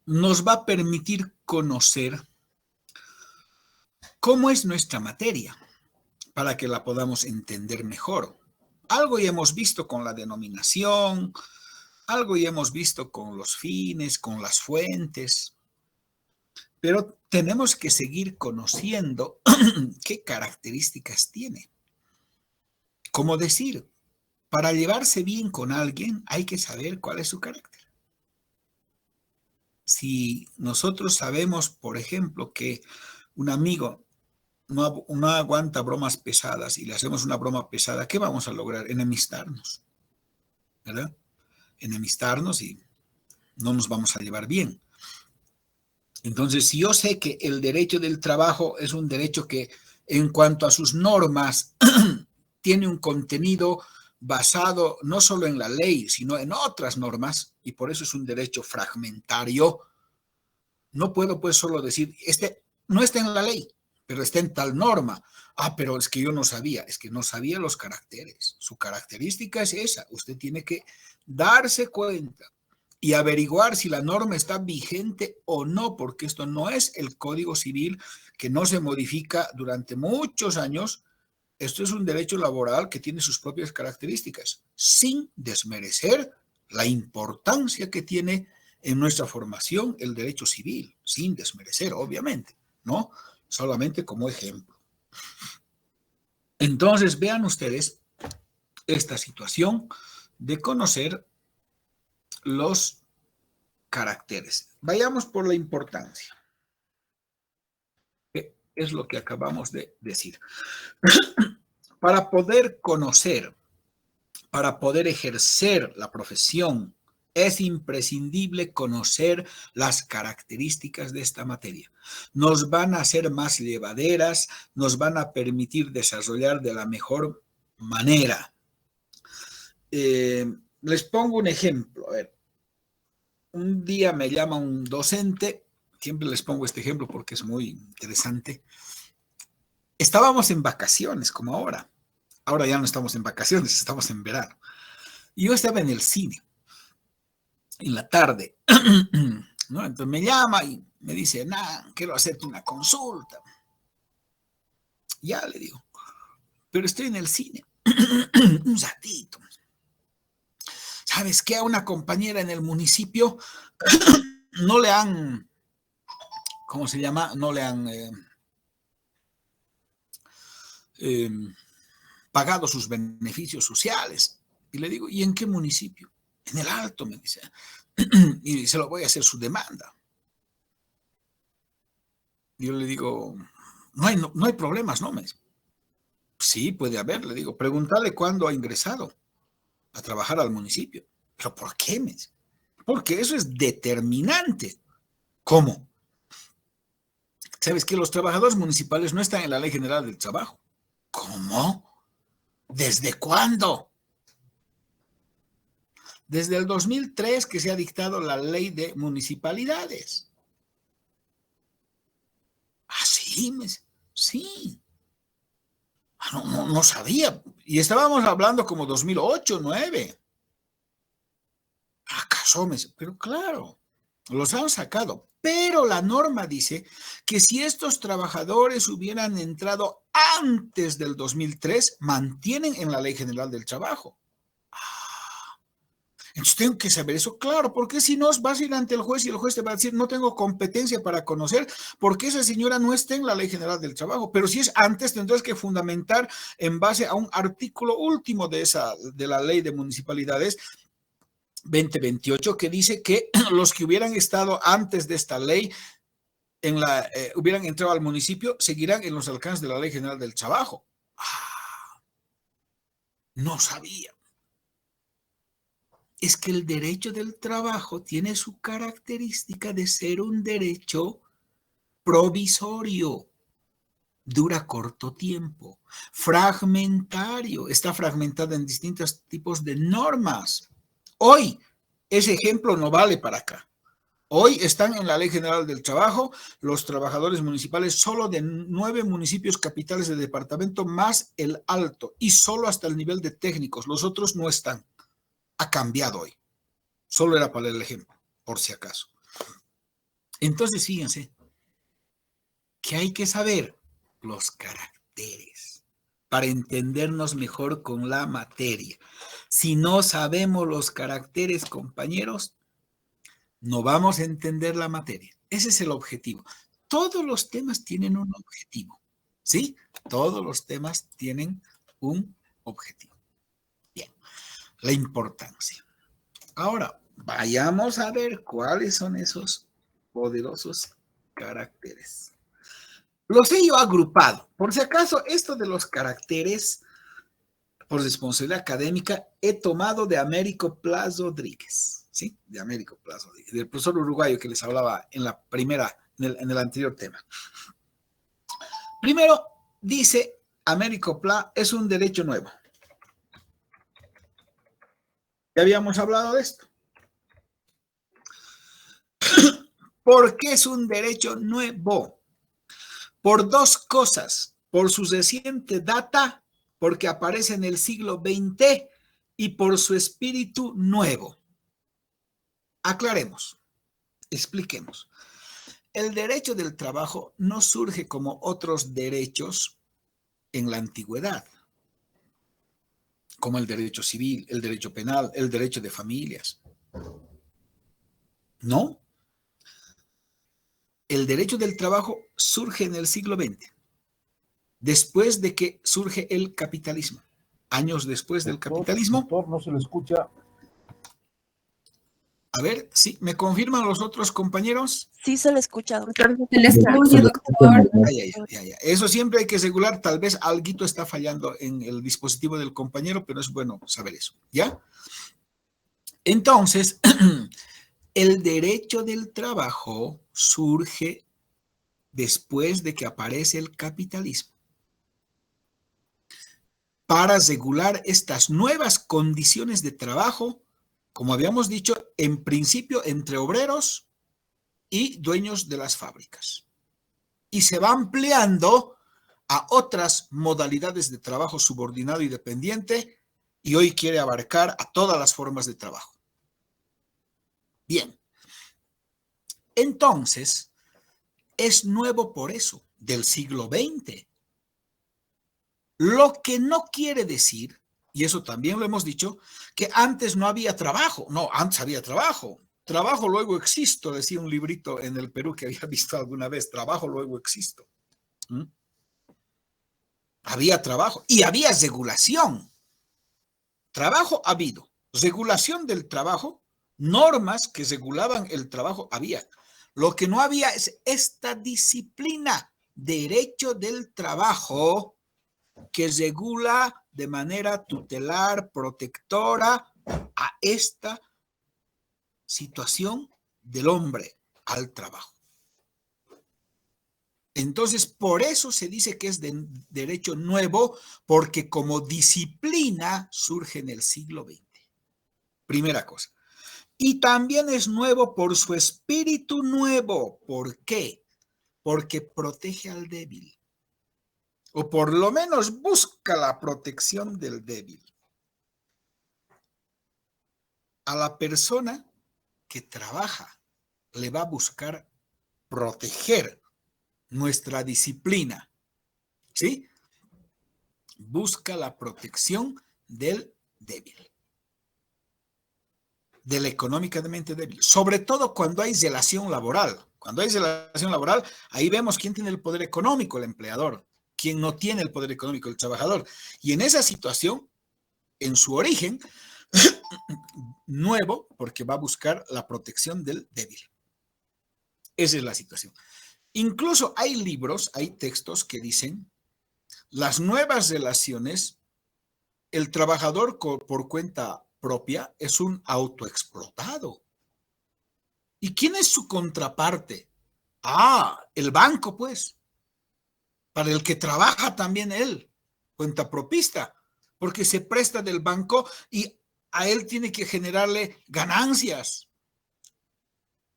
nos va a permitir conocer cómo es nuestra materia para que la podamos entender mejor. Algo ya hemos visto con la denominación, algo ya hemos visto con los fines, con las fuentes, pero tenemos que seguir conociendo qué características tiene. Como decir, para llevarse bien con alguien hay que saber cuál es su carácter. Si nosotros sabemos, por ejemplo, que un amigo no aguanta bromas pesadas y le hacemos una broma pesada, ¿qué vamos a lograr? Enemistarnos, ¿verdad? Enemistarnos y no nos vamos a llevar bien. Entonces, si yo sé que el derecho del trabajo es un derecho que en cuanto a sus normas tiene un contenido basado no solo en la ley, sino en otras normas, y por eso es un derecho fragmentario, no puedo pues solo decir, este no está en la ley, pero está en tal norma. Ah, pero es que yo no sabía, es que no sabía los caracteres. Su característica es esa. Usted tiene que darse cuenta y averiguar si la norma está vigente o no, porque esto no es el Código Civil que no se modifica durante muchos años. Esto es un derecho laboral que tiene sus propias características, sin desmerecer la importancia que tiene en nuestra formación el derecho civil, sin desmerecer, obviamente, ¿no? Solamente como ejemplo. Entonces, vean ustedes esta situación de conocer los caracteres. Vayamos por la importancia, que es lo que acabamos de decir. Para poder conocer, para poder ejercer la profesión, es imprescindible conocer las características de esta materia. Nos van a hacer más llevaderas, nos van a permitir desarrollar de la mejor manera. Les pongo un ejemplo. A ver, un día me llama un docente, siempre les pongo este ejemplo porque es muy interesante. Estábamos en vacaciones, como ahora. Ahora ya no estamos en vacaciones, estamos en verano. Y yo estaba en el cine, en la tarde, ¿no? Entonces me llama y me dice, quiero hacerte una consulta. Ya le digo, pero estoy en el cine, un ratito. ¿Sabes qué? A una compañera en el municipio no le han, ¿cómo se llama? No le han pagado sus beneficios sociales. Y le digo, ¿y en qué municipio? En el Alto, me dice. Y se lo voy a hacer su demanda. Yo le digo, no hay problemas, ¿no? Me dice, sí, puede haber, le digo, pregúntale cuándo ha ingresado a trabajar al municipio. ¿Pero por qué? Me dice, porque eso es determinante. ¿Cómo? ¿Sabes que los trabajadores municipales no están en la Ley General del Trabajo? ¿Cómo? ¿Desde cuándo? Desde el 2003 que se ha dictado la Ley de Municipalidades. ¿Ah, sí? Sí. No sabía. Y estábamos hablando como 2008, 2009. ¿Acaso? Pero claro, los han sacado. Pero la norma dice que si estos trabajadores hubieran entrado antes del 2003, mantienen en la Ley General del Trabajo. Entonces tengo que saber eso, claro, porque si no vas a ir ante el juez y el juez te va a decir, no tengo competencia para conocer porque esa señora no está en la Ley General del Trabajo, pero si es antes tendrás que fundamentar en base a un artículo último de la Ley de Municipalidades 2028 que dice que los que hubieran estado antes de esta ley hubieran entrado al municipio seguirán en los alcances de la Ley General del Trabajo. No sabía. Es que el derecho del trabajo tiene su característica de ser un derecho provisorio, dura corto tiempo, fragmentario, está fragmentado en distintos tipos de normas. Hoy, ese ejemplo no vale para acá. Hoy están en la Ley General del Trabajo los trabajadores municipales solo de 9 municipios capitales de departamento más el Alto y solo hasta el nivel de técnicos. Los otros no están. Ha cambiado hoy. Solo era para el ejemplo, por si acaso. Entonces, fíjense que hay que saber los caracteres para entendernos mejor con la materia. Si no sabemos los caracteres, compañeros, no vamos a entender la materia. Ese es el objetivo. Todos los temas tienen un objetivo, ¿sí? Todos los temas tienen un objetivo. Bien, la importancia. Ahora, vayamos a ver cuáles son esos poderosos caracteres. Los he yo agrupado. Por si acaso, esto de los caracteres, por responsabilidad académica, he tomado de Américo Plas Rodríguez, ¿sí? De Américo Plas Rodríguez, del profesor uruguayo que les hablaba en la primera, en el anterior tema. Primero, dice Américo Plas, es un derecho nuevo. Ya habíamos hablado de esto. ¿Por qué es un derecho nuevo? Por dos cosas. Por su reciente data, porque aparece en el siglo XX, y por su espíritu nuevo. Aclaremos, expliquemos. El derecho del trabajo no surge como otros derechos en la antigüedad, como el derecho civil, el derecho penal, el derecho de familias. No. El derecho del trabajo surge en el siglo XX, después de que surge el capitalismo. Años después del capitalismo. Doctor, no se le escucha. A ver, sí, ¿me confirman los otros compañeros? Sí se le escucha, doctor. Se le escucha, doctor. Ya. Eso siempre hay que regular. Tal vez alguito está fallando en el dispositivo del compañero, pero es bueno saber eso, ¿ya? Entonces, el derecho del trabajo surge después de que aparece el capitalismo para regular estas nuevas condiciones de trabajo, como habíamos dicho, en principio entre obreros y dueños de las fábricas. Y se va ampliando a otras modalidades de trabajo subordinado y dependiente, y hoy quiere abarcar a todas las formas de trabajo. Bien. Entonces, es nuevo por eso, del siglo XX. Lo que no quiere decir, y eso también lo hemos dicho, que antes no había trabajo. No, antes había trabajo. Trabajo, luego existo, decía un librito en el Perú que había visto alguna vez. Trabajo, luego existo. ¿Mm? Había trabajo y había regulación. Trabajo ha habido. Regulación del trabajo, normas que regulaban el trabajo había. Lo que no había es esta disciplina, derecho del trabajo, que regula de manera tutelar, protectora a esta situación del hombre al trabajo. Entonces, por eso se dice que es de derecho nuevo, porque como disciplina surge en el siglo XX. Primera cosa. Y también es nuevo por su espíritu nuevo. ¿Por qué? Porque protege al débil. O por lo menos busca la protección del débil. A la persona que trabaja le va a buscar proteger nuestra disciplina, ¿sí? Busca la protección del débil, del económicamente débil, sobre todo cuando hay relación laboral. Cuando hay relación laboral, ahí vemos quién tiene el poder económico, el empleador, quién no tiene el poder económico, el trabajador. Y en esa situación, en su origen, nuevo, porque va a buscar la protección del débil. Esa es la situación. Incluso hay libros, hay textos que dicen, las nuevas relaciones, el trabajador por cuenta propia es un autoexplotado. ¿Y quién es su contraparte? Ah, el banco, pues, para el que trabaja también él, cuentapropista, porque se presta del banco y a él tiene que generarle ganancias.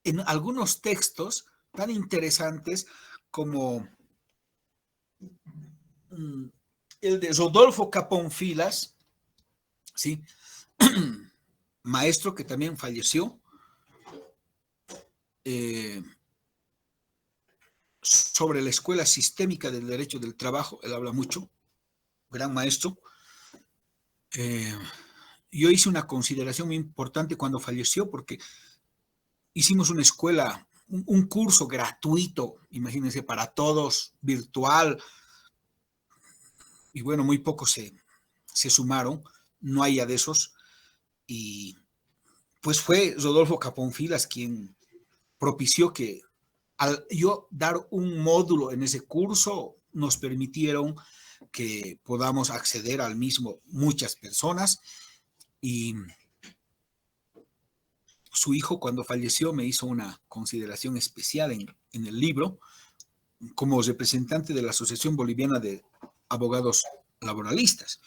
En algunos textos tan interesantes como el de Rodolfo Capón Filas, ¿sí? Maestro que también falleció, sobre la Escuela Sistémica del Derecho del Trabajo. Él habla mucho, gran maestro. Yo hice una consideración muy importante cuando falleció, porque hicimos una escuela, un curso gratuito, imagínense, para todos, virtual, y bueno, muy pocos se sumaron, no hay ya de esos, y pues fue Rodolfo Caponfilas quien propició que al yo dar un módulo en ese curso, nos permitieron que podamos acceder al mismo muchas personas, y su hijo, cuando falleció, me hizo una consideración especial en el libro como representante de la Asociación Boliviana de Abogados Laboralistas.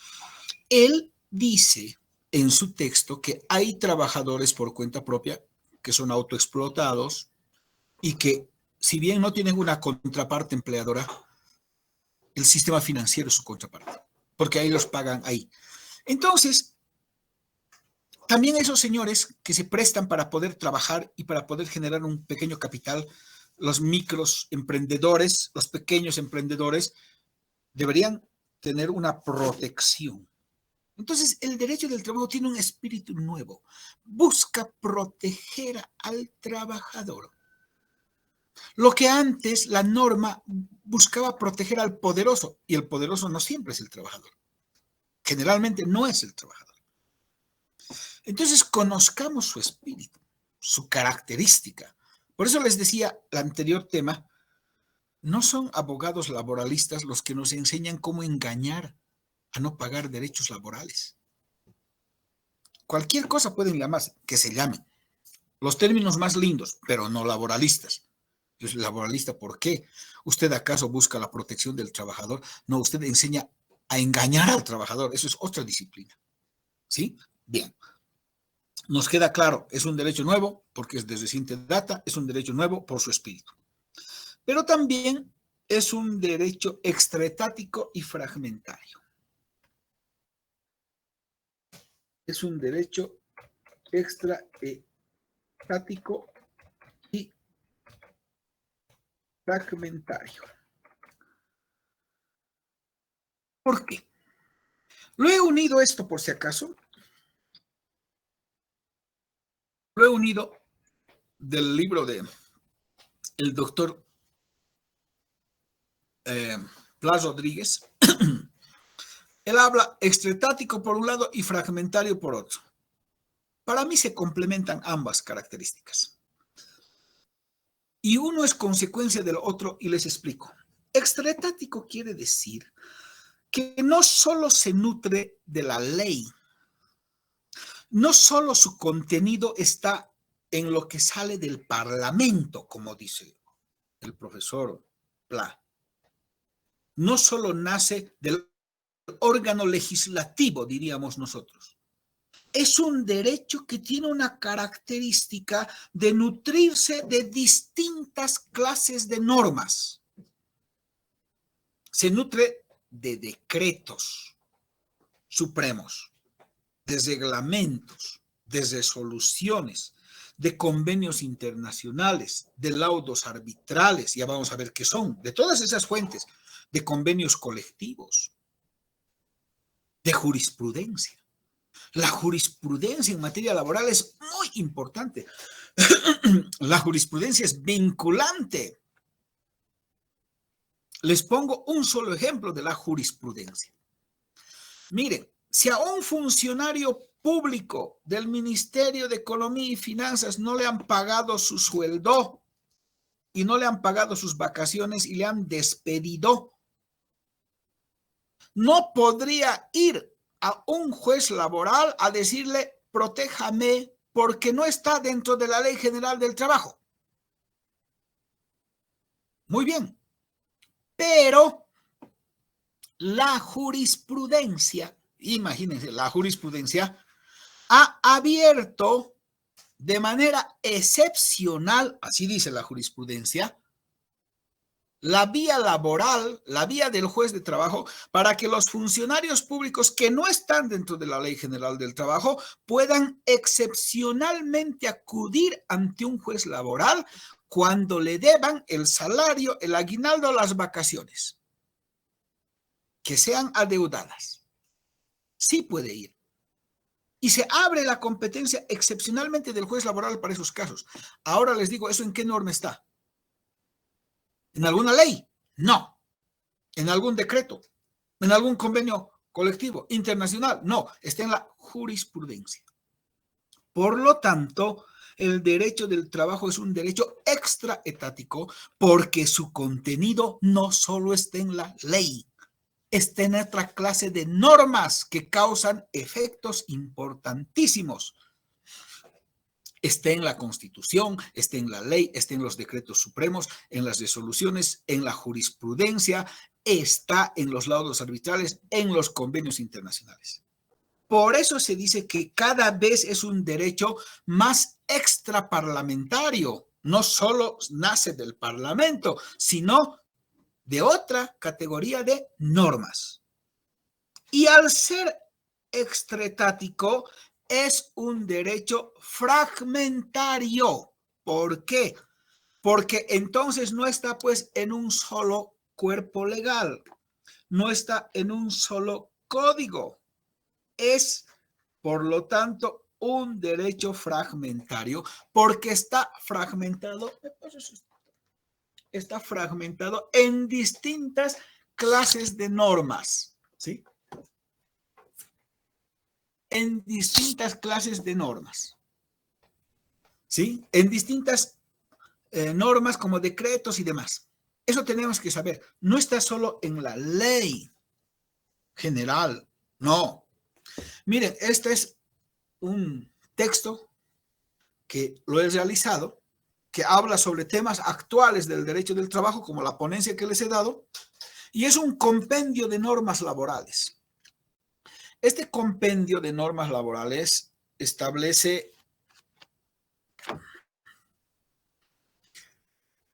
Él dice en su texto que hay trabajadores por cuenta propia que son autoexplotados y que, si bien no tienen una contraparte empleadora, el sistema financiero es su contraparte, porque ahí los pagan ahí. Entonces, también esos señores que se prestan para poder trabajar y para poder generar un pequeño capital, los micros emprendedores, los pequeños emprendedores, deberían tener una protección. Entonces, el derecho del trabajo tiene un espíritu nuevo. Busca proteger al trabajador. Lo que antes la norma buscaba proteger al poderoso, y el poderoso no siempre es el trabajador. Generalmente no es el trabajador. Entonces, conozcamos su espíritu, su característica. Por eso les decía el anterior tema, no son abogados laboralistas los que nos enseñan cómo engañar a no pagar derechos laborales. Cualquier cosa pueden llamarse, que se llamen. Los términos más lindos, pero no laboralistas. Yo soy laboralista, ¿por qué? ¿Usted acaso busca la protección del trabajador? No, usted enseña a engañar al trabajador. Eso es otra disciplina. ¿Sí? Bien. Nos queda claro, es un derecho nuevo porque es de reciente data, es un derecho nuevo por su espíritu. Pero también es un derecho extraetático y fragmentario. Es un derecho extraetático y fragmentario. ¿Por qué? Lo he unido esto por si acaso. Lo he unido del libro de el doctor Plas Rodríguez. Él habla extraetático por un lado y fragmentario por otro. Para mí se complementan ambas características. Y uno es consecuencia del otro, y les explico. Extraetático quiere decir que no solo se nutre de la ley, no solo su contenido está en lo que sale del Parlamento, como dice el profesor Pla. No solo nace del órgano legislativo, diríamos nosotros. Es un derecho que tiene una característica de nutrirse de distintas clases de normas. Se nutre de decretos supremos, de reglamentos, de resoluciones, de convenios internacionales, de laudos arbitrales, ya vamos a ver qué son, de todas esas fuentes, de convenios colectivos, de jurisprudencia. La jurisprudencia en materia laboral es muy importante. La jurisprudencia es vinculante. Les pongo un solo ejemplo de la jurisprudencia. Miren, si a un funcionario público del Ministerio de Economía y Finanzas no le han pagado su sueldo y no le han pagado sus vacaciones y le han despedido, no podría ir a un juez laboral a decirle, protéjame porque no está dentro de la Ley General del Trabajo. Muy bien, pero la jurisprudencia, imagínense, la jurisprudencia ha abierto de manera excepcional, así dice la jurisprudencia, la vía laboral, la vía del juez de trabajo, para que los funcionarios públicos que no están dentro de la Ley General del Trabajo puedan excepcionalmente acudir ante un juez laboral cuando le deban el salario, el aguinaldo, las vacaciones, que sean adeudadas. Sí puede ir. Y se abre la competencia excepcionalmente del juez laboral para esos casos. Ahora les digo, ¿eso en qué norma está? ¿En alguna ley? No. ¿En algún decreto? ¿En algún convenio colectivo internacional? No, está en la jurisprudencia. Por lo tanto, el derecho del trabajo es un derecho extraetático porque su contenido no solo está en la ley, está en otra clase de normas que causan efectos importantísimos. Está en la Constitución, está en la ley, está en los decretos supremos, en las resoluciones, en la jurisprudencia, está en los laudos arbitrales, en los convenios internacionales. Por eso se dice que cada vez es un derecho más extraparlamentario. No solo nace del Parlamento, sino de otra categoría de normas. Y al ser extraetático, es un derecho fragmentario. ¿Por qué? Porque entonces no está pues en un solo cuerpo legal, no está en un solo código. Es, por lo tanto, un derecho fragmentario porque está fragmentado en distintas clases de normas, ¿sí? En distintas clases de normas, ¿sí? En distintas normas como decretos y demás. Eso tenemos que saber. No está solo en la ley general, no. Miren, este es un texto que lo he realizado, que habla sobre temas actuales del derecho del trabajo, como la ponencia que les he dado, y es un compendio de normas laborales. Este compendio de normas laborales establece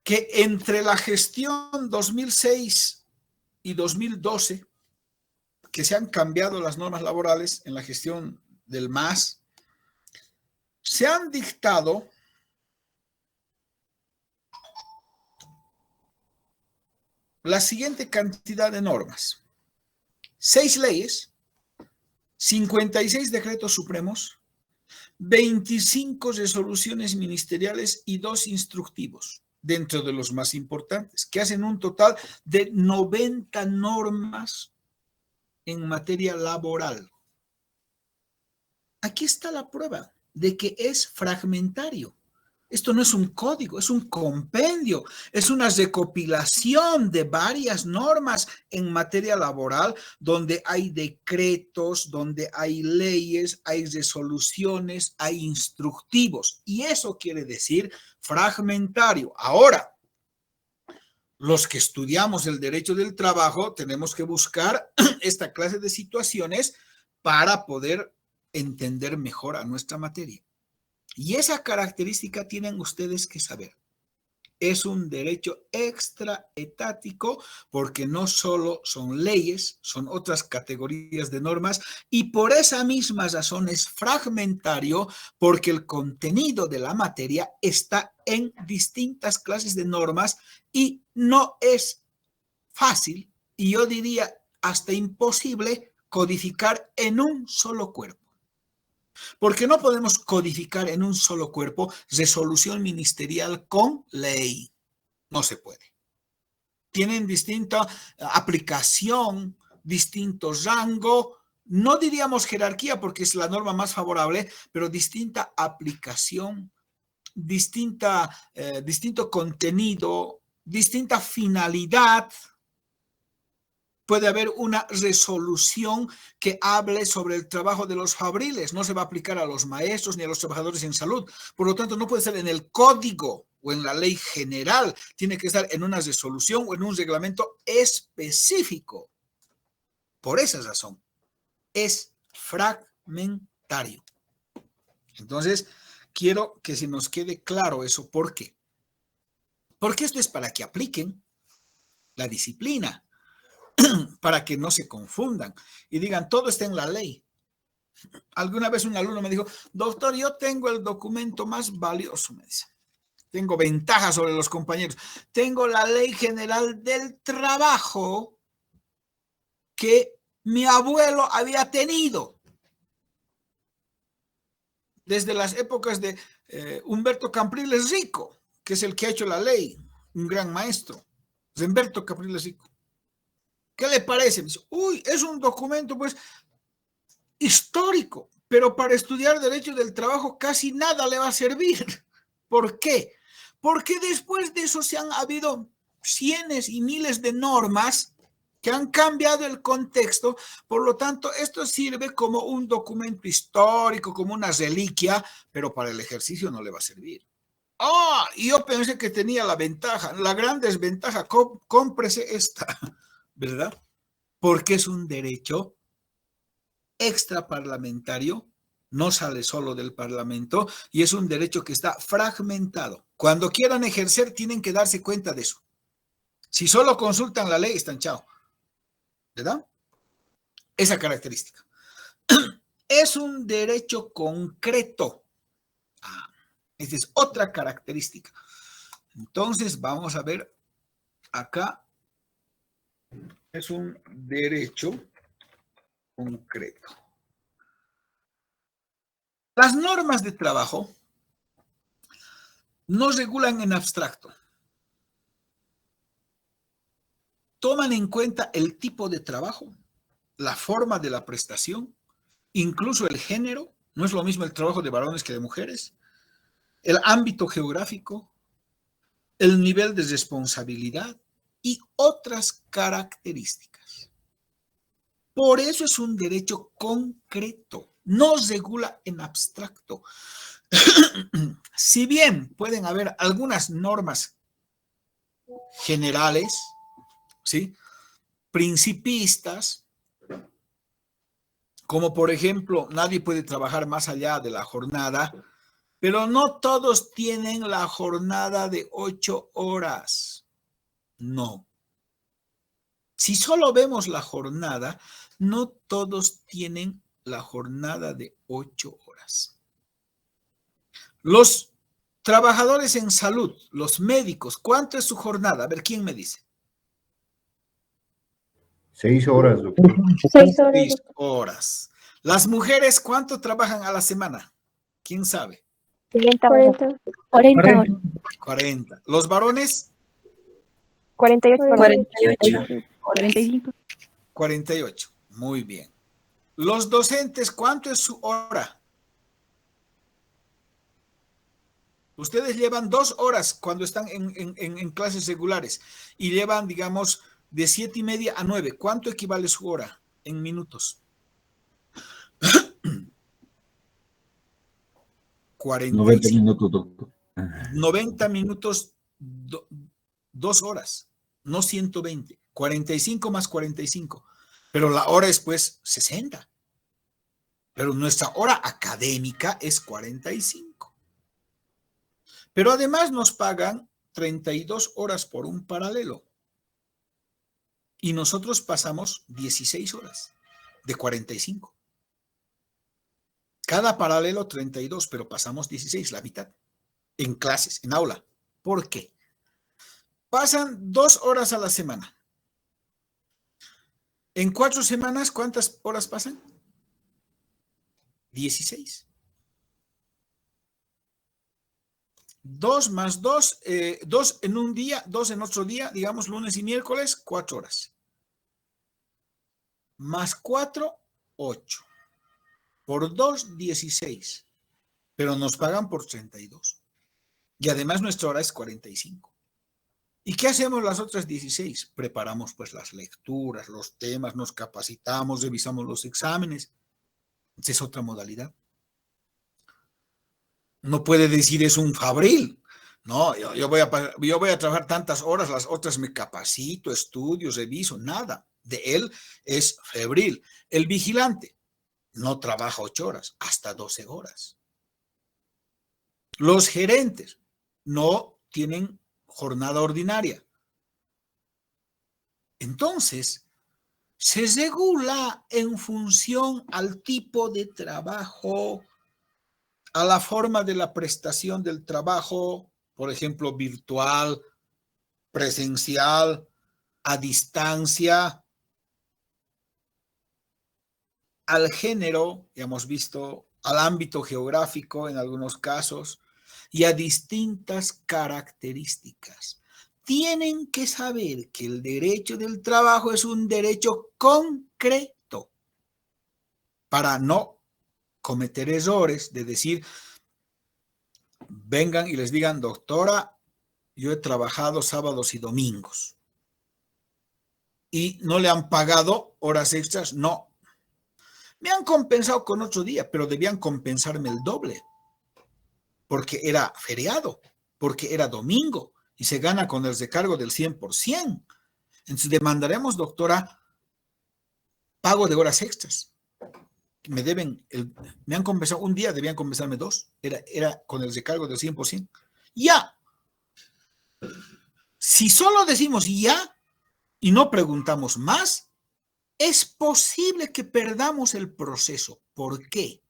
que entre la gestión 2006 y 2012, que se han cambiado las normas laborales en la gestión del MAS, se han dictado la siguiente cantidad de normas: 6 leyes, 56 decretos supremos, 25 resoluciones ministeriales y 2 instructivos, dentro de los más importantes, que hacen un total de 90 normas en materia laboral. Aquí está la prueba de que es fragmentario. Esto no es un código, es un compendio, es una recopilación de varias normas en materia laboral donde hay decretos, donde hay leyes, hay resoluciones, hay instructivos. Y eso quiere decir fragmentario. Ahora, los que estudiamos el derecho del trabajo tenemos que buscar esta clase de situaciones para poder entender mejor a nuestra materia. Y esa característica tienen ustedes que saber. Es un derecho extraetático porque no solo son leyes, son otras categorías de normas y por esa misma razón es fragmentario porque el contenido de la materia está en distintas clases de normas y no es fácil y yo diría hasta imposible codificar en un solo cuerpo. Porque no podemos codificar en un solo cuerpo resolución ministerial con ley. No se puede. Tienen distinta aplicación, distinto rango, no diríamos jerarquía porque es la norma más favorable, pero distinta aplicación, distinto contenido, distinta finalidad. Puede haber una resolución que hable sobre el trabajo de los fabriles. No se va a aplicar a los maestros ni a los trabajadores en salud. Por lo tanto, no puede ser en el código o en la ley general. Tiene que estar en una resolución o en un reglamento específico. Por esa razón, es fragmentario. Entonces, quiero que se nos quede claro eso. ¿Por qué? Porque esto es para que apliquen la disciplina, para que no se confundan y digan, todo está en la ley. Alguna vez un alumno me dijo, doctor, yo tengo el documento más valioso, me dice. tengo ventaja sobre los compañeros. Tengo la Ley General del Trabajo que mi abuelo había tenido desde las épocas de Humberto Capriles Rico, que es el que ha hecho la ley, un gran maestro, de Humberto Capriles Rico. ¿Qué le parece? Me dice, uy, es un documento pues histórico, pero para estudiar derecho del trabajo casi nada le va a servir. ¿Por qué? Porque después de eso se han habido cientos y miles de normas que han cambiado el contexto, por lo tanto, esto sirve como un documento histórico, como una reliquia, pero para el ejercicio no le va a servir. Y yo pensé que tenía la ventaja, la gran desventaja, cómprese esta, ¿verdad? Porque es un derecho extraparlamentario, no sale solo del Parlamento y es un derecho que está fragmentado. Cuando quieran ejercer, tienen que darse cuenta de eso. Si solo consultan la ley, están chao. ¿Verdad? Esa característica. Es un derecho concreto. Esta es otra característica. Entonces, vamos a ver acá. Es un derecho concreto. Las normas de trabajo no regulan en abstracto. Toman en cuenta el tipo de trabajo, la forma de la prestación, incluso el género. No es lo mismo el trabajo de varones que de mujeres. El ámbito geográfico, el nivel de responsabilidad y otras características. Por eso es un derecho concreto, no regula en abstracto. Si bien pueden haber algunas normas generales, ¿sí?, principistas, como por ejemplo, nadie puede trabajar más allá de la jornada, pero no todos tienen la jornada de 8 horas. No. Si solo vemos la jornada, no todos tienen la jornada de 8 horas. Los trabajadores en salud, los médicos, ¿cuánto es su jornada? A ver, ¿quién me dice? 6 horas, doctor. 6 horas. 6 horas. Las mujeres, ¿cuánto trabajan a la semana? ¿Quién sabe? 40 horas. 40 horas. 40. ¿Los varones? 48 horas. 48. 45. 48. Muy bien. Los docentes, ¿cuánto es su hora? Ustedes llevan 2 horas cuando están en clases regulares y llevan, digamos, de 7:30 a 9. ¿Cuánto equivale su hora en minutos? 45. 90 minutos, doctor. 90 minutos, 2 horas, no 120. 45 más 45. Pero la hora es pues 60. Pero nuestra hora académica es 45. Pero además nos pagan 32 horas por un paralelo. Y nosotros pasamos 16 horas de 45. Cada paralelo 32, pero pasamos 16, la mitad, en clases, en aula. ¿Por qué? Pasan 2 horas a la semana. En 4 semanas, ¿cuántas horas pasan? 16. 2 más 2, 2 en un día, 2 en otro día, digamos lunes y miércoles, 4 horas. Más 4, 8. Por 2, 16. Pero nos pagan por 32. Y además nuestra hora es 45. ¿Y qué hacemos las otras 16? Preparamos pues las lecturas, los temas, nos capacitamos, revisamos los exámenes. Esa es otra modalidad. No puede decir es un fabril. No, yo voy a trabajar tantas horas, las otras me capacito, estudio, reviso, nada. De él es febril. El vigilante no trabaja 8 horas, hasta 12 horas. Los gerentes no tienen jornada ordinaria. Entonces, se regula en función al tipo de trabajo, a la forma de la prestación del trabajo, por ejemplo, virtual, presencial, a distancia, al género, ya hemos visto, al ámbito geográfico en algunos casos, y a distintas características. Tienen que saber que el derecho del trabajo es un derecho concreto para no cometer errores de decir, vengan y les digan, doctora, yo he trabajado sábados y domingos y no le han pagado horas extras. No, me han compensado con otro día, pero debían compensarme el doble porque era feriado, porque era domingo y se gana con el recargo del 100%. Entonces demandaremos, doctora, pago de horas extras. Me han compensado un día, debían compensarme dos. Era con el recargo del 100%. Ya. Si solo decimos ya y no preguntamos más, es posible que perdamos el proceso. ¿Por qué?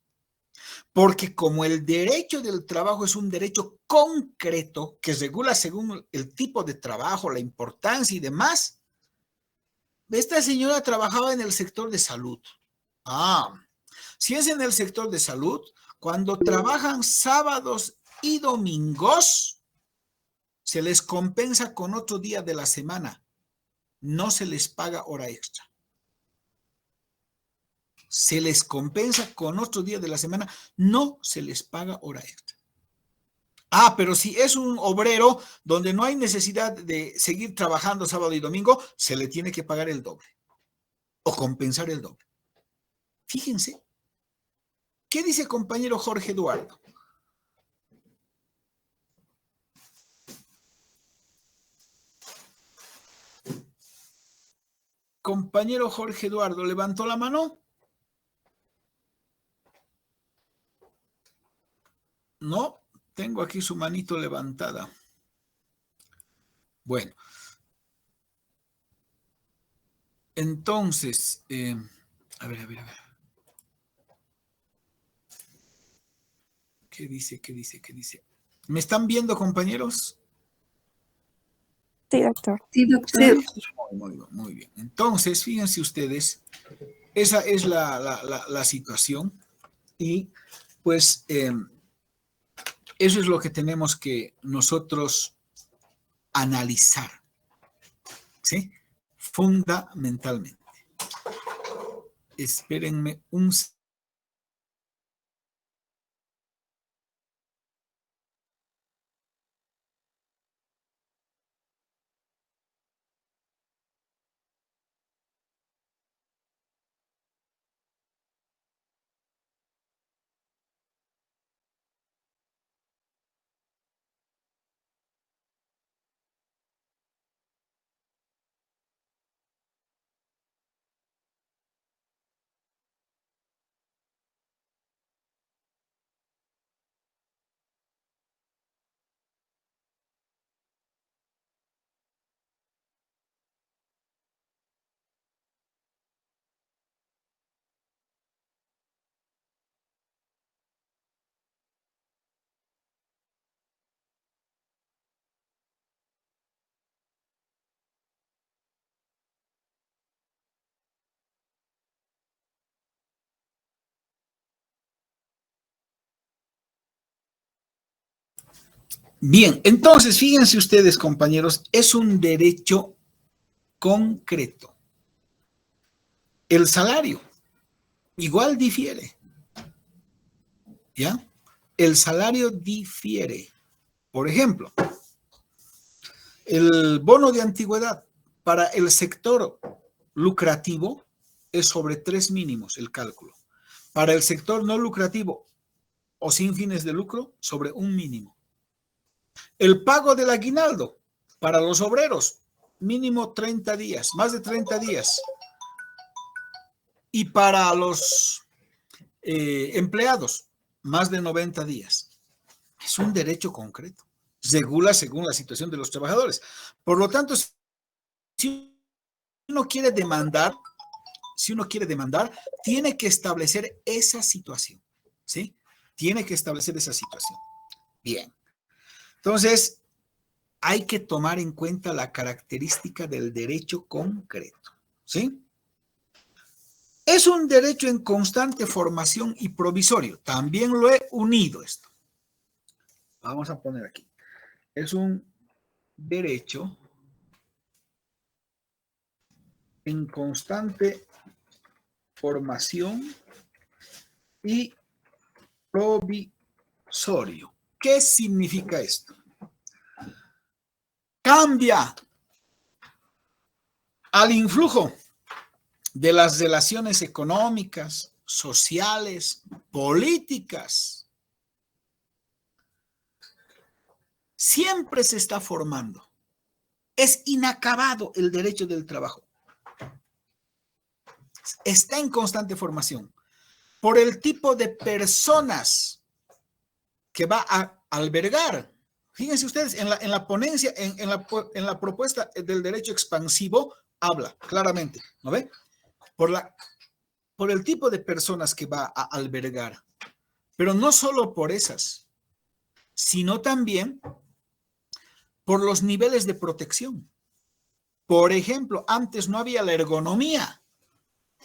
Porque como el derecho del trabajo es un derecho concreto que regula según el tipo de trabajo, la importancia y demás, esta señora trabajaba en el sector de salud. Si es en el sector de salud, cuando trabajan sábados y domingos, se les compensa con otro día de la semana. No se les paga hora extra. Se les compensa con otro día de la semana, no se les paga hora extra. Pero si es un obrero donde no hay necesidad de seguir trabajando sábado y domingo, se le tiene que pagar el doble o compensar el doble. Fíjense. ¿Qué dice compañero Jorge Eduardo? Compañero Jorge Eduardo, ¿levantó la mano? No, tengo aquí su manito levantada. Bueno. Entonces, a ver. ¿Qué dice? ¿Me están viendo, compañeros? Sí, doctor. Sí, doctor. Muy bien. Entonces, fíjense ustedes, esa es la situación y pues eso es lo que tenemos que nosotros analizar, ¿sí? Fundamentalmente. Espérenme un segundo. Bien, entonces, fíjense ustedes, compañeros, es un derecho concreto. El salario igual difiere, ¿ya? El salario difiere. Por ejemplo, el bono de antigüedad para el sector lucrativo es sobre 3 mínimos el cálculo. Para el sector no lucrativo o sin fines de lucro, sobre 1 mínimo. El pago del aguinaldo para los obreros, mínimo 30 días, más de 30 días. Y para los empleados, más de 90 días. Es un derecho concreto. Regula según la situación de los trabajadores. Por lo tanto, si uno quiere demandar, tiene que establecer esa situación, ¿sí? Tiene que establecer esa situación. Bien. Entonces, hay que tomar en cuenta la característica del derecho concreto, ¿sí? Es un derecho en constante formación y provisorio. También lo he unido esto. Vamos a poner aquí. Es un derecho en constante formación y provisorio. ¿Qué significa esto? Cambia al influjo de las relaciones económicas, sociales, políticas. Siempre se está formando. Es inacabado el derecho del trabajo. Está en constante formación por el tipo de personas que va a albergar. Fíjense ustedes, en la ponencia, en la propuesta del derecho expansivo, habla claramente, ¿no ve? Por el tipo de personas que va a albergar. Pero no solo por esas, sino también por los niveles de protección. Por ejemplo, antes no había la ergonomía,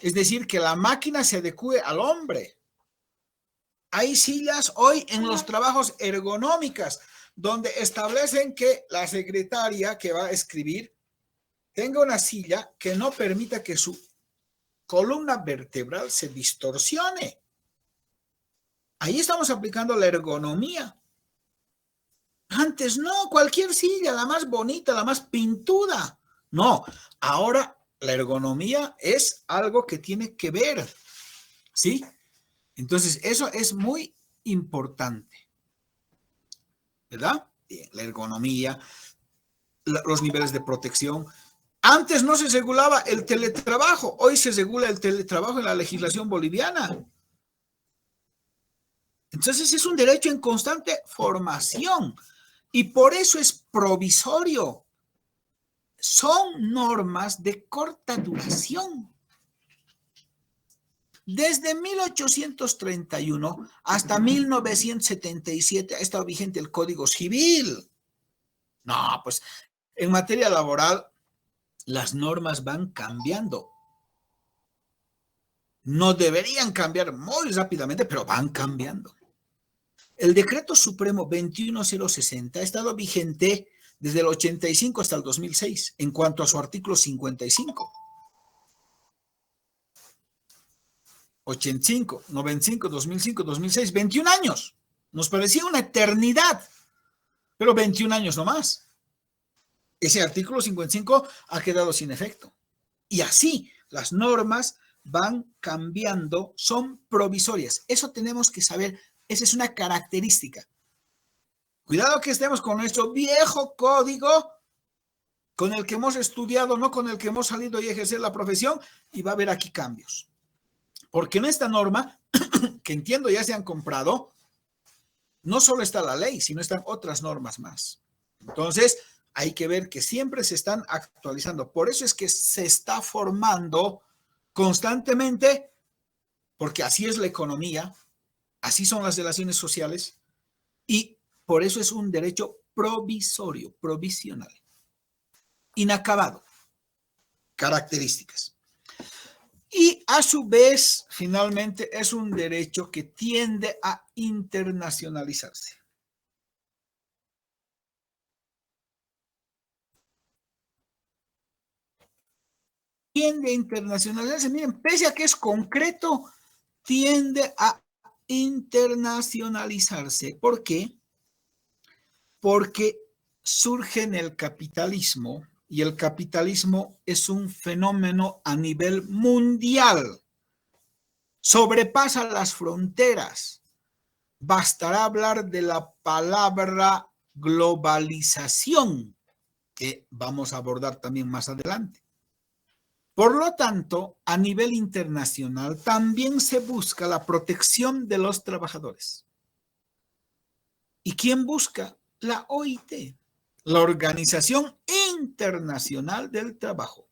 es decir, que la máquina se adecue al hombre. Hay sillas hoy en los trabajos ergonómicas, donde establecen que la secretaria que va a escribir tenga una silla que no permita que su columna vertebral se distorsione. Ahí estamos aplicando la ergonomía. Antes no, cualquier silla, la más bonita, la más pintuda. No, ahora la ergonomía es algo que tiene que ver, ¿sí? Entonces, eso es muy importante, ¿verdad? Bien, la ergonomía, los niveles de protección. Antes no se regulaba el teletrabajo, hoy se regula el teletrabajo en la legislación boliviana. Entonces, es un derecho en constante formación y por eso es provisorio. Son normas de corta duración. Desde 1831 hasta 1977 ha estado vigente el Código Civil. No, pues en materia laboral las normas van cambiando. No deberían cambiar muy rápidamente, pero van cambiando. El Decreto Supremo 21060 ha estado vigente desde el 85 hasta el 2006 en cuanto a su artículo 55. 85, 95, 2005, 2006, 21 años. Nos parecía una eternidad, pero 21 años nomás. Ese artículo 55 ha quedado sin efecto. Y así las normas van cambiando, son provisorias. Eso tenemos que saber, esa es una característica. Cuidado que estemos con nuestro viejo código, con el que hemos estudiado, no con el que hemos salido y ejercer la profesión, y va a haber aquí cambios. Porque en esta norma, que entiendo ya se han comprado, no solo está la ley, sino están otras normas más. Entonces, hay que ver que siempre se están actualizando. Por eso es que se está formando constantemente, porque así es la economía, así son las relaciones sociales, y por eso es un derecho provisorio, provisional, inacabado. Características. Y a su vez, finalmente, es un derecho que tiende a internacionalizarse. Tiende a internacionalizarse. Miren, pese a que es concreto, tiende a internacionalizarse. ¿Por qué? Porque surge en el capitalismo. Y el capitalismo es un fenómeno a nivel mundial. Sobrepasa las fronteras. Bastará hablar de la palabra globalización, que vamos a abordar también más adelante. Por lo tanto, a nivel internacional también se busca la protección de los trabajadores. ¿Y quién busca? La OIT. La Organización Internacional del Trabajo,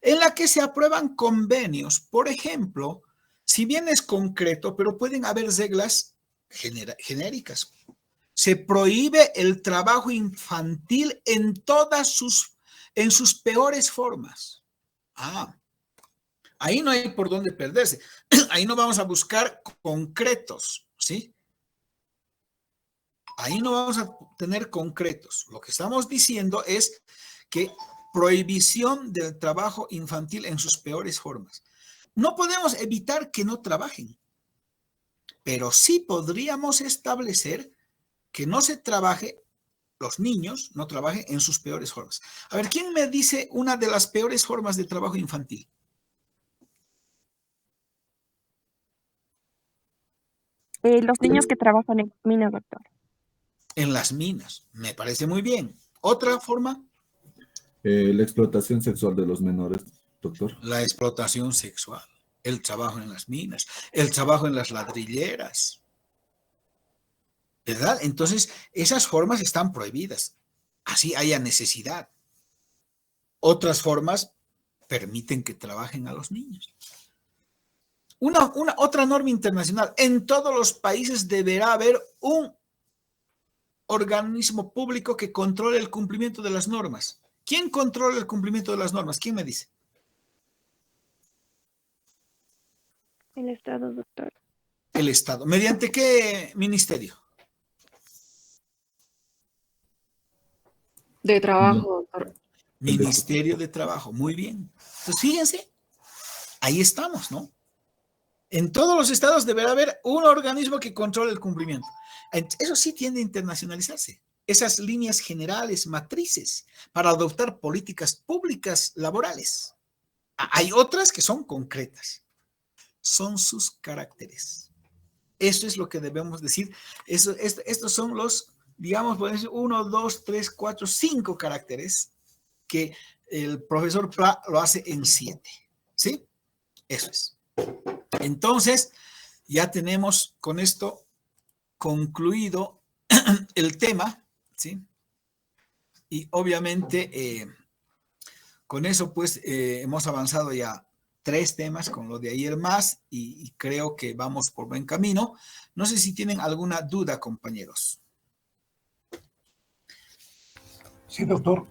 en la que se aprueban convenios, por ejemplo, si bien es concreto, pero pueden haber reglas genéricas. Se prohíbe el trabajo infantil en sus peores formas. Ahí no hay por dónde perderse. Ahí no vamos a buscar concretos, ¿sí? Ahí no vamos a tener concretos. Lo que estamos diciendo es que prohibición del trabajo infantil en sus peores formas. No podemos evitar que no trabajen, pero sí podríamos establecer que no se trabaje, los niños no trabajen en sus peores formas. A ver, ¿quién me dice una de las peores formas de trabajo infantil? Los niños que trabajan en minas, doctor. En las minas, me parece muy bien. ¿Otra forma? La explotación sexual de los menores, doctor. La explotación sexual, el trabajo en las minas, el trabajo en las ladrilleras, ¿verdad? Entonces, esas formas están prohibidas, así haya necesidad. Otras formas permiten que trabajen a los niños. Otra norma internacional, en todos los países deberá haber un organismo público que controle el cumplimiento de las normas. ¿Quién controla el cumplimiento de las normas? ¿Quién me dice? El Estado, doctor. El Estado. ¿Mediante qué ministerio? De trabajo, doctor. Ministerio de Trabajo. Muy bien. Entonces, fíjense, ahí estamos, ¿no? En todos los estados deberá haber un organismo que controle el cumplimiento. Eso sí tiende a internacionalizarse. Esas líneas generales, matrices, para adoptar políticas públicas laborales. Hay otras que son concretas. Son sus caracteres. Esto es lo que debemos decir. Estos son los, digamos, podemos decir 1, 2, 3, 4, 5 caracteres que el profesor Pla lo hace en 7. ¿Sí? Eso es. Entonces, ya tenemos con esto concluido el tema, ¿sí? Y obviamente con eso pues hemos avanzado ya 3 temas con lo de ayer más y creo que vamos por buen camino. No sé si tienen alguna duda, compañeros. Sí, doctor.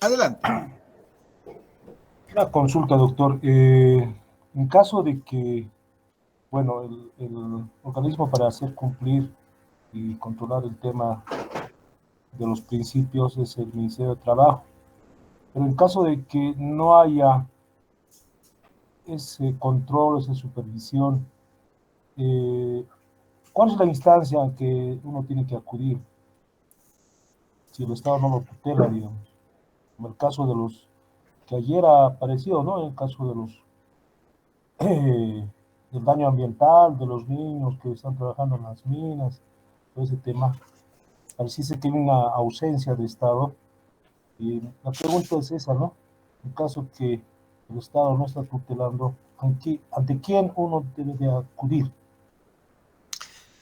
Adelante. Una consulta, doctor. En caso de que, bueno, el organismo para hacer cumplir y controlar el tema de los principios es el Ministerio de Trabajo, pero en caso de que no haya ese control, esa supervisión, ¿cuál es la instancia a que uno tiene que acudir si el Estado no lo tutela, digamos? Como el caso de los que ayer ha aparecido, ¿no? El caso de los del daño ambiental, de los niños que están trabajando en las minas, todo ese tema. Parece que hay una ausencia de Estado. Y la pregunta es esa, ¿no? En caso que el Estado no está tutelando, ¿ante quién uno debe de acudir?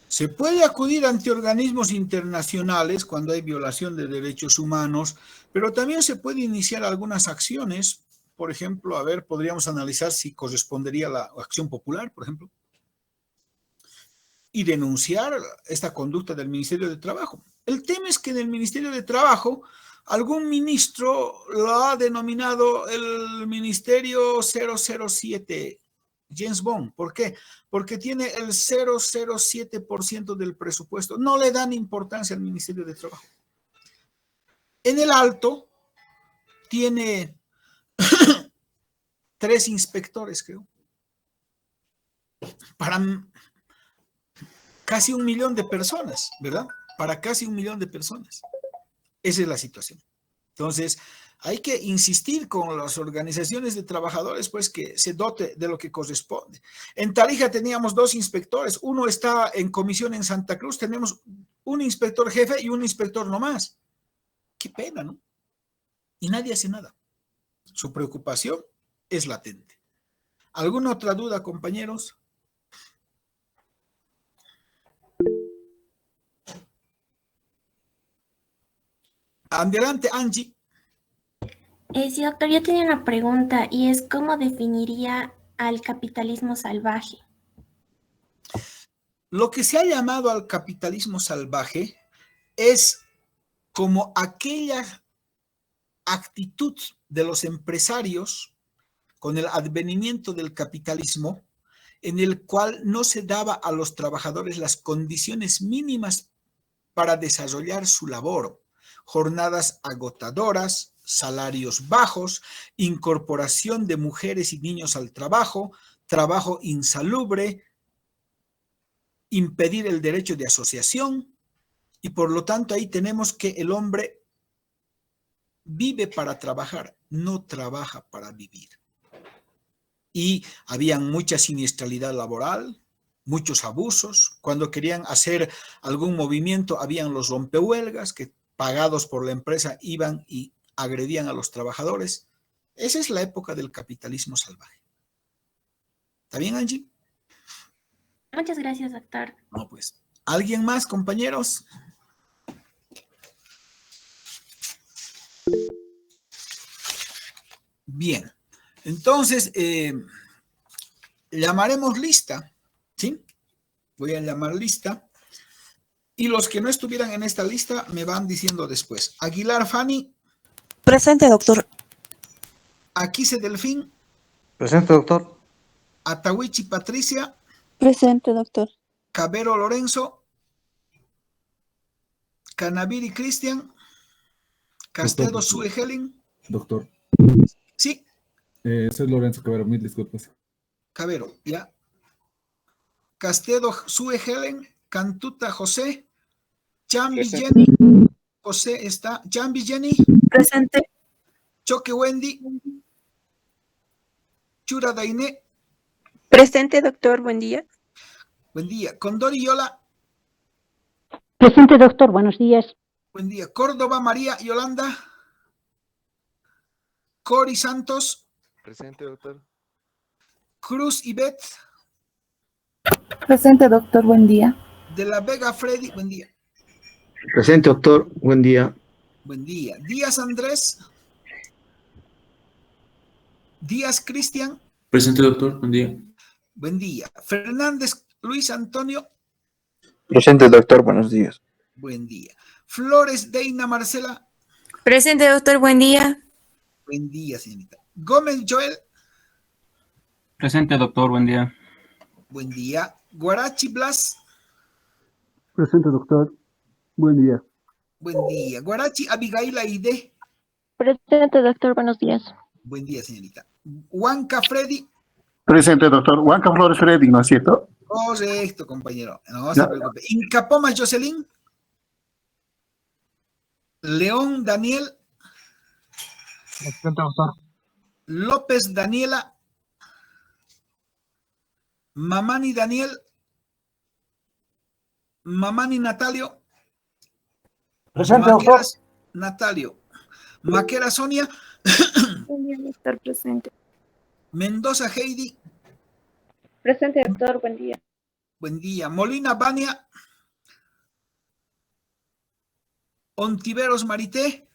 Se puede acudir ante organismos internacionales cuando hay violación de derechos humanos, pero también se puede iniciar algunas acciones. Por ejemplo, a ver, podríamos analizar si correspondería a la acción popular, por ejemplo, y denunciar esta conducta del Ministerio de Trabajo. El tema es que en el Ministerio de Trabajo algún ministro lo ha denominado el Ministerio 007, James Bond. ¿Por qué? Porque tiene el 007% del presupuesto. No le dan importancia al Ministerio de Trabajo. En el alto tiene 3 inspectores, creo, para casi 1 millón de personas, ¿verdad? Para casi 1 millón de personas. Esa es la situación. Entonces, hay que insistir con las organizaciones de trabajadores, pues, que se dote de lo que corresponde. En Tarija teníamos 2 inspectores. Uno está en comisión en Santa Cruz. Tenemos un inspector jefe y un inspector nomás. Qué pena, ¿no? Y nadie hace nada. Su preocupación es latente. ¿Alguna otra duda, compañeros? Adelante, Angie. Sí, doctor, yo tenía una pregunta y es ¿cómo definiría al capitalismo salvaje? Lo que se ha llamado al capitalismo salvaje es como aquella actitud de los empresarios con el advenimiento del capitalismo, en el cual no se daba a los trabajadores las condiciones mínimas para desarrollar su labor, jornadas agotadoras, salarios bajos, incorporación de mujeres y niños al trabajo, trabajo insalubre, impedir el derecho de asociación, y por lo tanto ahí tenemos que el hombre vive para trabajar, no trabaja para vivir. Y había mucha siniestralidad laboral, muchos abusos. Cuando querían hacer algún movimiento, habían los rompehuelgas que, pagados por la empresa, iban y agredían a los trabajadores. Esa es la época del capitalismo salvaje. ¿Está bien, Angie? Muchas gracias, doctor. No, pues. ¿Alguien más, compañeros? Bien. Entonces, llamaremos lista, ¿sí? Voy a llamar lista. Y los que no estuvieran en esta lista me van diciendo después. Aguilar Fanny. Presente, doctor. Aquise Delfín. Presente, doctor. Atahuichi Patricia. Presente, doctor. Cabero Lorenzo. Canaviri Cristian. Castedo Sue Helen. Doctor. Sí. Soy Lorenzo Cabero, mil disculpas. Cabero, ya. Castedo Sue Helen. Cantuta José. Chambi Jenny. José está. Chambi Jenny. Presente. Choque Wendy. Chura Dainé. Presente, doctor. Buen día. Buen día. Condori Yola. Presente, doctor. Buenos días. Buen día. Córdoba María Yolanda. Cori Santos. Presente, doctor. Cruz Ivette. Presente, doctor. Buen día. De la Vega Freddy. Buen día. Presente, doctor. Buen día. Buen día. Díaz Andrés. Díaz Cristian. Presente, doctor. Buen día. Buen día. Fernández Luis Antonio. Presente, doctor. Buenos días. Buen día. Flores Deina Marcela. Presente, doctor. Buen día. Buen día, señorita. Gómez Joel. Presente, doctor. Buen día. Buen día. Guarachi Blas. Presente, doctor. Buen día. Buen día. Guarachi Abigail Aide. Presente, doctor. Buenos días. Buen día, señorita. Huanca Freddy. Presente, doctor. Huanca Flores Freddy, ¿no es cierto? Correcto, compañero. No se preocupe. Incapoma Jocelyn. León Daniel. Presente, doctor. López Daniela. Mamani Daniel. Mamani Natalio. Presente, doctor. Natalio. Maquera Sonia. Buen día, doctor. Presente. Mendoza Heidi. Presente, doctor. Buen día. Buen día. Molina Bania. Ontiveros Marité.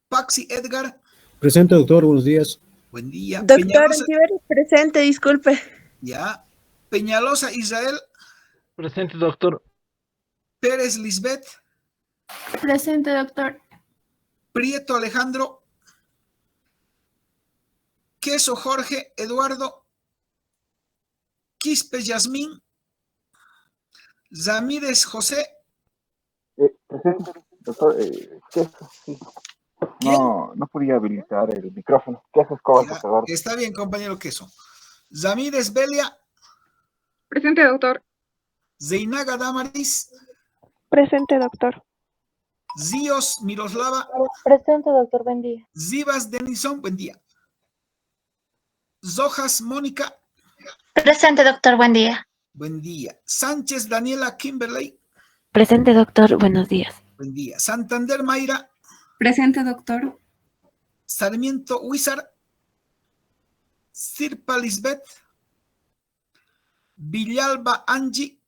Paxi Edgar. Presente, doctor. Buenos días. Buen día. Doctor Peñalosa, Ontiveros, presente. Disculpe. ya. Peñalosa Israel. Presente, doctor. Pérez Lisbeth. Presente, doctor. Prieto Alejandro. Queso Jorge Eduardo. Quispe Yasmín. Ramírez José. Presente, doctor. Sí. No podía habilitar el micrófono. ¿Qué haces, Ya, está bien, compañero Queso. Ramírez Belia. Presente, doctor. Zeinaga Damaris. Presente, doctor. Zíos Miroslava. Presente, doctor. Buen día. Zivas Denison. Buen día. Zojas Mónica. Presente, doctor. Buen día. Buen día. Sánchez Daniela Kimberley. Presente, doctor. Buenos días. Buen día. Santander Mayra. Presente, doctor. Sarmiento Huizar. Sirpa Lisbeth. Villalba Angie.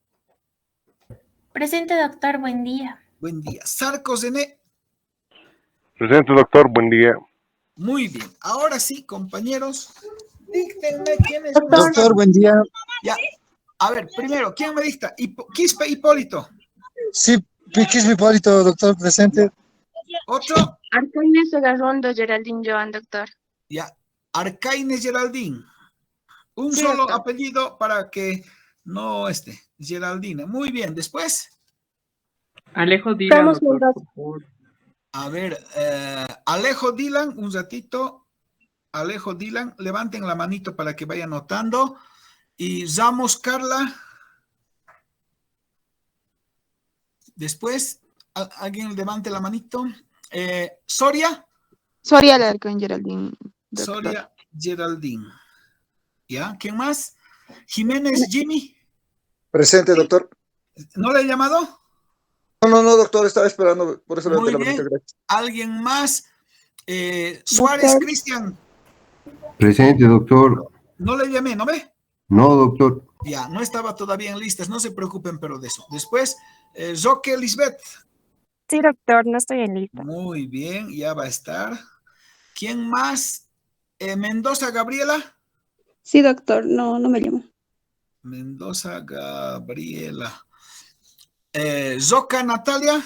Presente, doctor. Buen día. Buen día. Sarcos Zené. Presente, doctor. Buen día. Muy bien. Ahora sí, compañeros. Díctenme quiénes. Doctor, buen día. Ya. A ver, primero, ¿quién me dicta? Quispe Hipólito. Sí, Piquis Hipólito, doctor, presente. Otro. Arcaine Segarrondo, Geraldine Joan, doctor. Ya. Arcaine Geraldine. Un Sí, solo doctor. apellido para que no Geraldine. Muy bien. Después. Alejo Dylan, Ramos doctor, Mendoza. por favor. A ver, Alejo Dylan, un ratito. Alejo Dylan, levanten la manito para que vayan notando. Y Ramos Carla. Después, alguien levante la manito. Soria. Soria Alarcón, Geraldine. Soria Geraldine. ¿Ya? ¿Quién más? Jiménez Jimmy. Presente, doctor. ¿No le he llamado? No, doctor, estaba esperando, por eso Muy levanté la manita, bien. gracias. ¿Alguien más? Suárez Doctor. Cristian. Presente, doctor. No le llamé, ¿no ve? No, doctor. Ya, no estaba todavía en listas, no se preocupen, pero de eso. Después, Roque Lisbeth. Sí, doctor, no estoy en lista. Muy bien, ya va a estar. ¿Quién más? Mendoza Gabriela. Sí, doctor, no me llamo. Mendoza Gabriela. Zoca Natalia.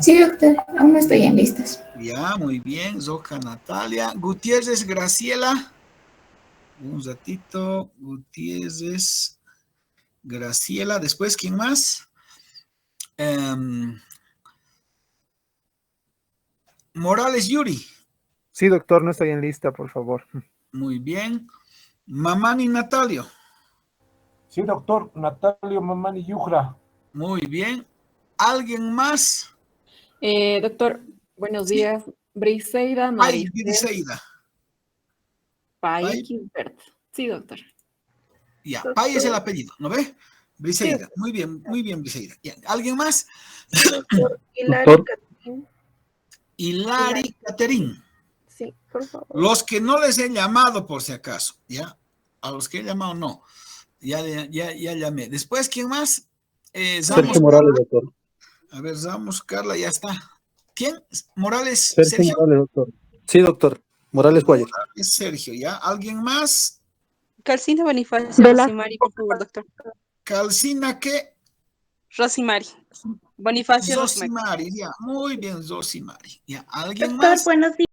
Sí, doctor, aún no estoy en listas. Ya, muy bien. Zoca Natalia. Gutiérrez Graciela. Un ratito. Gutiérrez Graciela. Después, ¿quién más? Morales Yuri. Sí, doctor, no estoy en lista, por favor. Muy bien. Mamani Natalio. Sí, doctor, Natalio Mamani Yujra. Muy bien. ¿Alguien más? Doctor, buenos Sí. días. Briseida Ay, María Briseida. Pay Pay. Gilbert. Sí, doctor. Ya, Doctor. Pay es el apellido, ¿no ve? Briseida. Muy bien, Briseida. Ya. ¿Alguien más? Doctor Hilary Doctor. Catrín. Hilary Caterín. Sí, por favor. Los que no les he llamado, por si acaso, ¿ya? A los que he llamado, no. Ya llamé. Después, ¿quién más? Sergio Morales, doctor. A ver, Ramos, Carla, ya está. ¿Quién? Morales, Sergio Sergio. Morales, doctor. Sí, doctor. Morales Guayer. Es Sergio, ¿ya? ¿Alguien más? Calcina Bonifacio Vela. Rosimari, por favor, doctor. Calcina, ¿qué? Rosimari. Bonifacio Zosimari, ya. Muy bien, Zosimari. ¿Ya? ¿Alguien Doctor, más? buenos días.